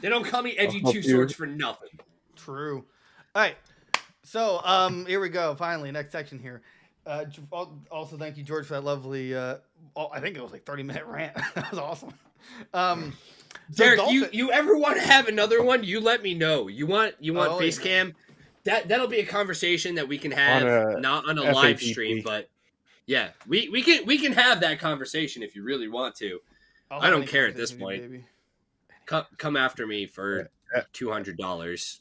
They don't call me Edgy Two Swords for nothing. True. All right. So, here we go. Finally, next section here. Also, thank you, George, for that lovely. I think it was like 30-minute rant. That was awesome. Derek, you ever want to have another one? You let me know. You want face cam? That'll be a conversation that we can have, not on a live stream, but yeah, we can have that conversation if you really want to. I don't care at this point. Come after me for $200.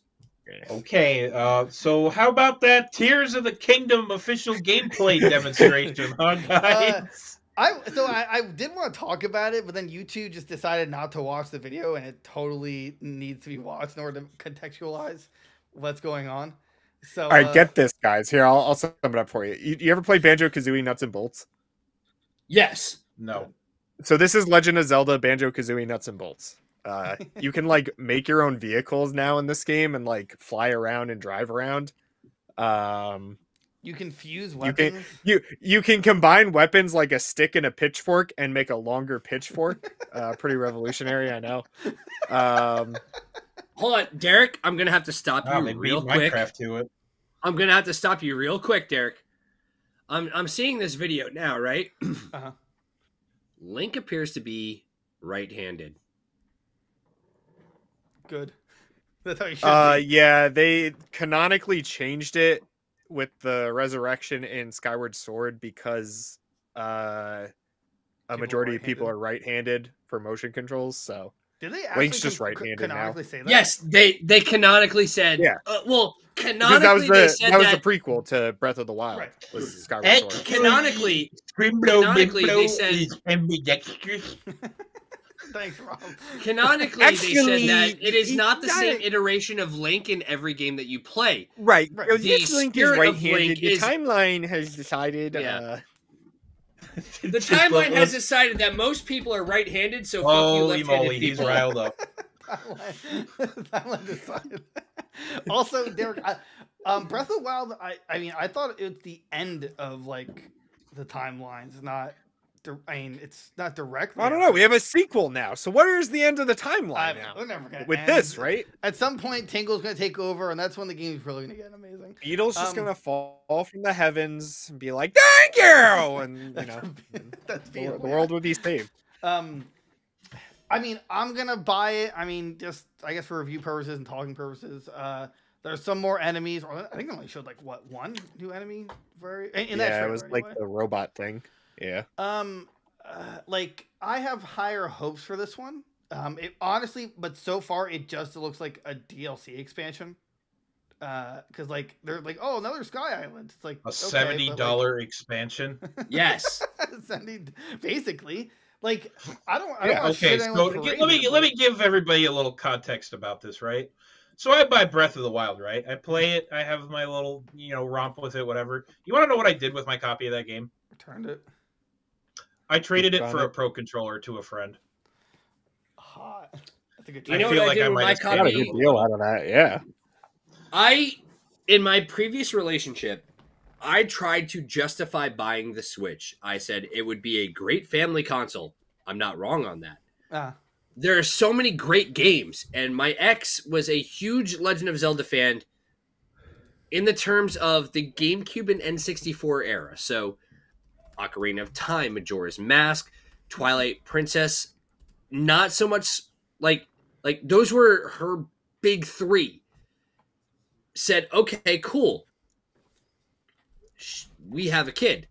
Okay, so how about that Tears of the Kingdom official gameplay demonstration, huh, guys? I did want to talk about it, but then you two just decided not to watch the video, and it totally needs to be watched in order to contextualize what's going on. So, all right, get this, guys. Here, I'll sum it up for you. You ever play Banjo-Kazooie Nuts and Bolts? Yes. No. So this is Legend of Zelda Banjo-Kazooie Nuts and Bolts. You can like make your own vehicles now in this game and like fly around and drive around. You can fuse weapons. You can combine weapons like a stick and a pitchfork and make a longer pitchfork. Pretty revolutionary, I know. Hold on, Derek. I'm gonna have to stop you real quick. I'm gonna have to stop you real quick, Derek. I'm seeing this video now, right? Uh-huh. Link appears to be right-handed. Good. That's how you should be. Yeah, they canonically changed it with the resurrection in Skyward Sword because a majority of people are right-handed for motion controls. So did they actually Link's just right-handed now. say that? Yes, they canonically said. Yeah. Canonically that was the prequel to Breath of the Wild. Right. Was Skyward Sword. Canonically, they said. Thanks, Rob. Canonically, they said that it is not the same iteration of Link in every game that you play. Right. This Link is right-handed. The timeline has decided. Yeah. The timeline has decided that most people are right-handed, so fuck you left-handed people. He's riled up. Timeline decided. Also, Derek, Breath of the Wild. I thought it was the end of like the timelines, not. It's not directly. I don't know. We have a sequel now. So where is the end of the timeline now? We're never gonna with end. This, right? At some point, Tingle's going to take over, and that's when the game's really going to get amazing. Beetle's just going to fall from the heavens and be like, "Thank you," and the world would be saved. I'm going to buy it. Just I guess for review purposes and talking purposes. There's some more enemies. I think they only showed like one new enemy. It was like the robot thing. Yeah. I have higher hopes for this one. It honestly, but so far it just looks like a DLC expansion. Because they're like, oh, another Sky Island. It's like a $70 expansion. Yes. Basically, like I don't. Okay. So let me give everybody a little context about this, right? So I buy Breath of the Wild, right? I play it. I have my little, romp with it, whatever. You want to know what I did with my copy of that game? Returned it. I traded it for a Pro Controller to a friend. Hot. That's a good trade. You know what I did with my copy? Got a good deal out of that, yeah. In my previous relationship, I tried to justify buying the Switch. I said it would be a great family console. I'm not wrong on that. There are so many great games, and my ex was a huge Legend of Zelda fan in the terms of the GameCube and N64 era. So Ocarina of Time, Majora's Mask, Twilight Princess, not so much like those were her big three. Said, okay, cool. We have a kid.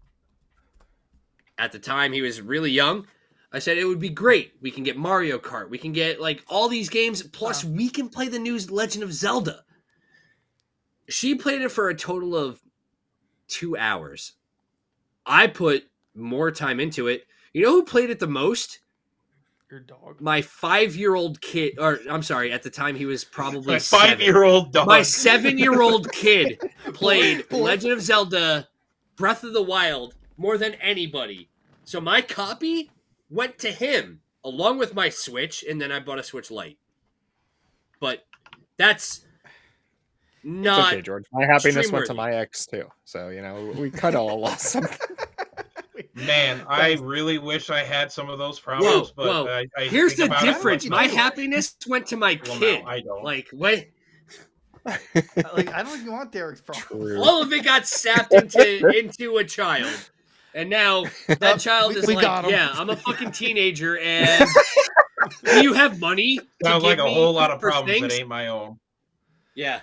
At the time, he was really young. I said, it would be great. We can get Mario Kart. We can get all these games. Plus, we can play the new Legend of Zelda. She played it for a total of 2 hours. I put more time into it. You know who played it the most? Your dog. My 5-year-old kid. Or, I'm sorry, at the time he was probably my 5-year-old dog. My 7-year-old kid played Legend of Zelda Breath of the Wild more than anybody. So my copy went to him, along with my Switch, and then I bought a Switch Lite. But that's not... It's okay, George. My happiness went to my ex, too. So, we could all lost something. Man, I really wish I had some of those problems, but I here's the difference. My happiness went to my kid. No, I don't. Like, what? Like, I don't think you want Derek's problems. All of it got sapped into a child. And now that child is like, yeah, I'm a fucking teenager, and do you have money? Sounds like a whole lot of problems that ain't my own. Yeah.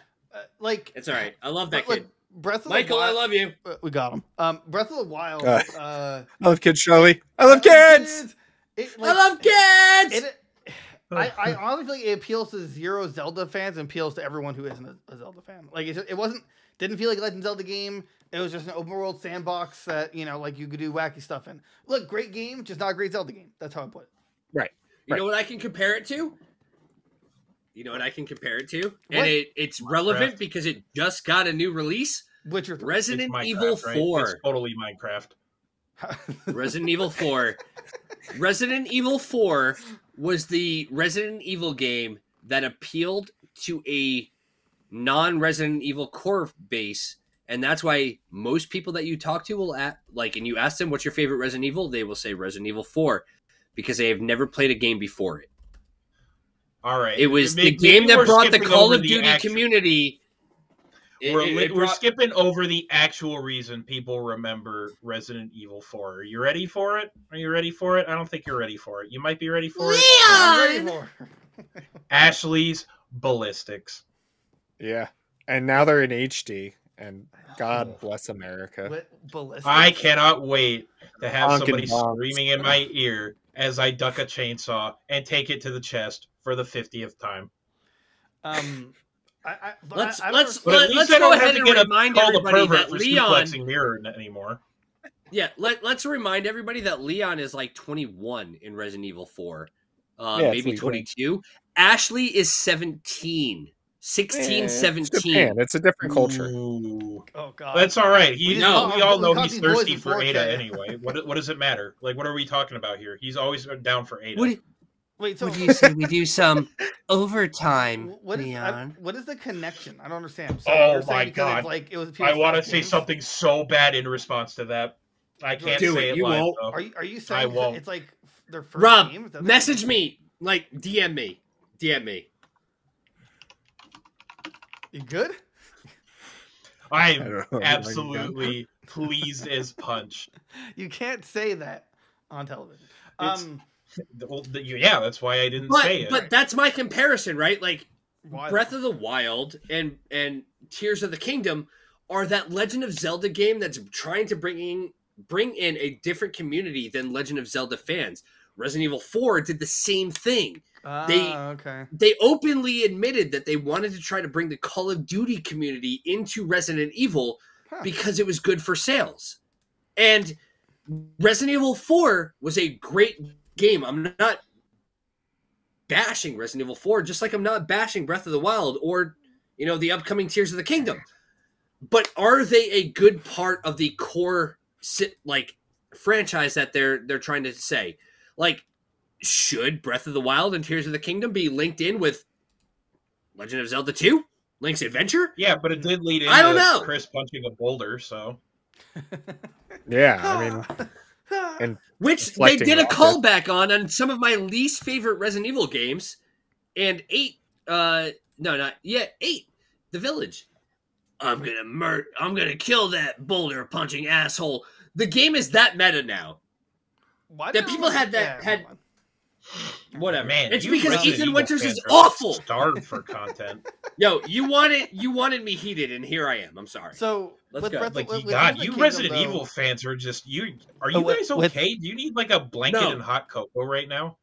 Like, it's all right. I love that kid. Breath of Michael, the Wild, I love you. We got him. Breath of the Wild. I love kids, Shirley. I love kids. I love kids. I honestly feel like it appeals to zero Zelda fans and appeals to everyone who isn't a Zelda fan. Like, didn't feel like a Legend of Zelda game. It was just an open world sandbox that, like, you could do wacky stuff in. Look, great game, just not a great Zelda game. That's how I put it. Right. You know what I can compare it to? And it's relevant because it just got a new release. Witcher 3. Resident Evil 4. Right? It's totally Minecraft. Resident Evil 4. Resident Evil 4 was the Resident Evil game that appealed to a non-Resident Evil core base, and that's why most people that you talk to will and you ask them what's your favorite Resident Evil, they will say Resident Evil 4 because they have never played a game before it. All right. It was the game that brought the Call of Duty community. We're skipping over the actual reason people remember Resident Evil 4. Are you ready for it? I don't think you're ready for it. You might be ready for it. I'm ready for it. Ashley's ballistics. Yeah. And now they're in HD. And God bless America. Ballistics. I cannot wait to have somebody screaming in my ear as I duck a chainsaw and take it to the chest for the 50th time. Let's go ahead and remind everybody that Leon mirror anymore. Yeah, let's remind everybody that Leon is like 21 in Resident Evil 4, maybe 22. Ashley is 17, 16, 17. It's a different culture. Ooh. Oh God, that's all right. We all know he's these thirsty boys for in 4K. Ada anyway. What does it matter? Like, what are we talking about here? He's always down for Ada. Wait, so would you say we do some overtime, Leon? What is the connection? I don't understand. So oh my God! I want to say something so bad in response to that. I can't say it live. Won't. Though. Are you saying it's like their first Rob, game? message me. Like, DM me. You good? I'm absolutely pleased as punch. You can't say that on television. Yeah, that's why I didn't say it. But that's my comparison, right? Like, Why? Breath of the Wild and Tears of the Kingdom are that Legend of Zelda game that's trying to bring in a different community than Legend of Zelda fans. Resident Evil 4 did the same thing. They openly admitted that they wanted to try to bring the Call of Duty community into Resident Evil because it was good for sales. And Resident Evil 4 was a great game. I'm not bashing Resident Evil 4, just like I'm not bashing Breath of the Wild or, the upcoming Tears of the Kingdom. But are they a good part of the core franchise that they're trying to say? Like, should Breath of the Wild and Tears of the Kingdom be linked in with Legend of Zelda 2? Link's Adventure? Yeah, but it did lead into Chris punching a boulder, so. Yeah, I mean. And which they did a callback on some of my least favorite Resident Evil games. And 8, The Village. I'm gonna kill that boulder punching asshole. The game is that meta now. Why that people had whatever. Man, it's because Ethan Winters is awful. Starved for content. Yo, you wanted me heated, and here I am. I'm sorry. So let's go. You Resident Evil fans are just you. Are you guys okay? Do you need like a blanket and hot cocoa right now?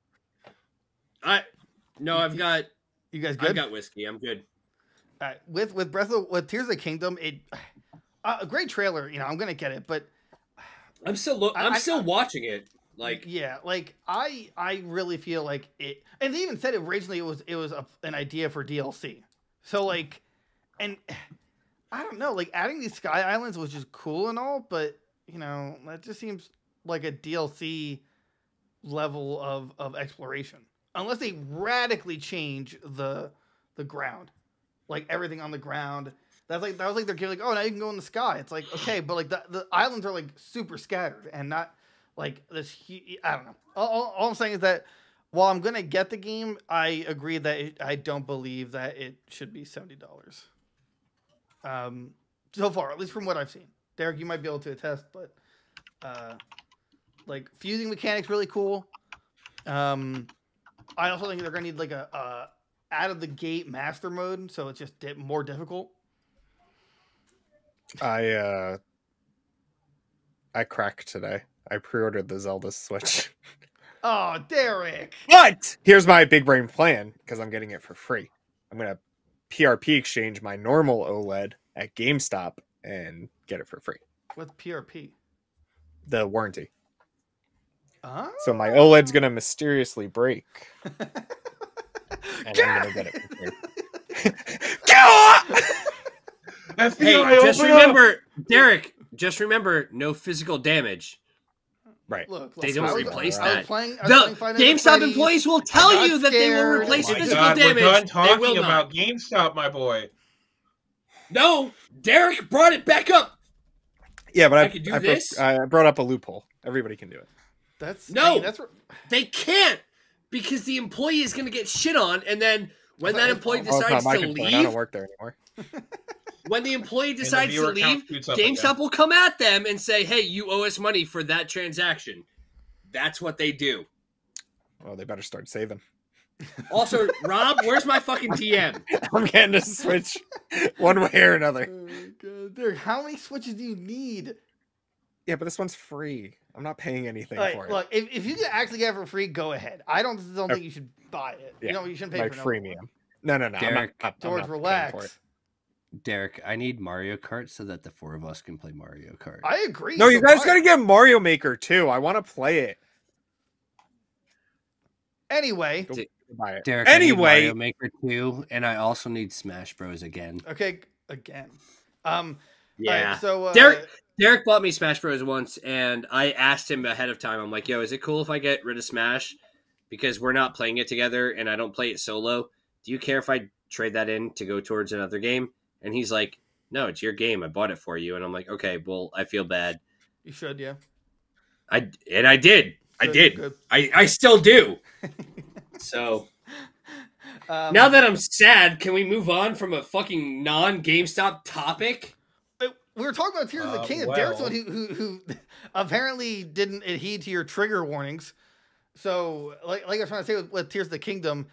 I've got. You guys good? I've got whiskey. I'm good. With Tears of the Kingdom, a great trailer. I'm gonna get it, but I'm still watching it. I really feel like it, and they even said originally it was an idea for DLC. So and I don't know, adding these sky islands was just cool and all, but that just seems like a DLC level of exploration, unless they radically change the ground, everything on the ground. That was they're now you can go in the sky. It's okay, but the islands are super scattered and not. like this. I don't know. All I'm saying is that while I'm gonna get the game, I agree that I don't believe that it should be $70. So far, at least from what I've seen. Derek, you might be able to attest, but like fusing mechanics really cool. I also think they're gonna need like a out of the gate master mode, so it's just more difficult. I cracked today. I pre-ordered the Zelda Switch. Oh, Derek! But here's my big brain plan, because I'm getting it for free. I'm gonna PRP exchange my normal OLED at GameStop and get it for free. What's PRP? The warranty. Oh. So my OLED's gonna mysteriously break. And I'm gonna get it for free. Hey, just remember, Derek, just remember, no physical damage. Right. Look, they don't replace that. The GameStop employees will tell you that they will replace physical damage. We're done talking about GameStop, my boy. No, Derek brought it back up. Yeah, but I could do this. I brought up a loophole. Everybody can do it. They can't, because the employee is going to get shit on, and then when that employee decides to leave, I don't work there anymore. When the employee decides to leave, GameStop will come at them and say, "Hey, you owe us money for that transaction." That's what they do. Well, they better start saving. Also, Rob, where's my fucking DM? I'm getting a Switch one way or another. Oh, God. Derek, how many Switches do you need? Yeah, but this one's free. I'm not paying anything for it. Look, if you can actually get it for free, go ahead. I don't think you should buy it. Yeah, you shouldn't pay like for freemium. No. Derek, George, relax. Derek, I need Mario Kart so that the four of us can play Mario Kart. I agree. No, you guys gotta get Mario Maker too. I want to play it. Anyway, buy it. Derek, I need Mario Maker 2, and I also need Smash Bros. Again. Okay, again. Yeah. Right, so Derek bought me Smash Bros. Once, and I asked him ahead of time. I'm like, "Yo, is it cool if I get rid of Smash because we're not playing it together, and I don't play it solo? Do you care if I trade that in to go towards another game?" And he's like, "No, it's your game. I bought it for you." And I'm like, "Okay, well, I feel bad." You should, yeah. I did. Good. I still do. So now that I'm sad, can we move on from a fucking non-GameStop topic? We were talking about Tears of the Kingdom. Derek's one who apparently didn't adhere to your trigger warnings. So, like I was trying to say with Tears of the Kingdom,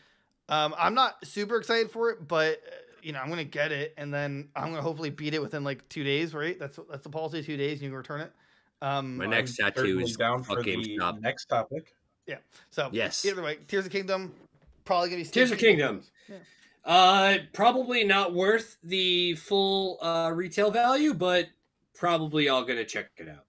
I'm not super excited for it, but I'm gonna get it, and then I'm gonna hopefully beat it within like 2 days. Right? That's the policy. 2 days, and you can return it. My next tattoo is down for the next topic. Yeah. So yes. Either way, Tears of the Kingdom probably gonna be Tears of the Kingdom. Yeah. Probably not worth the full retail value, but probably all gonna check it out.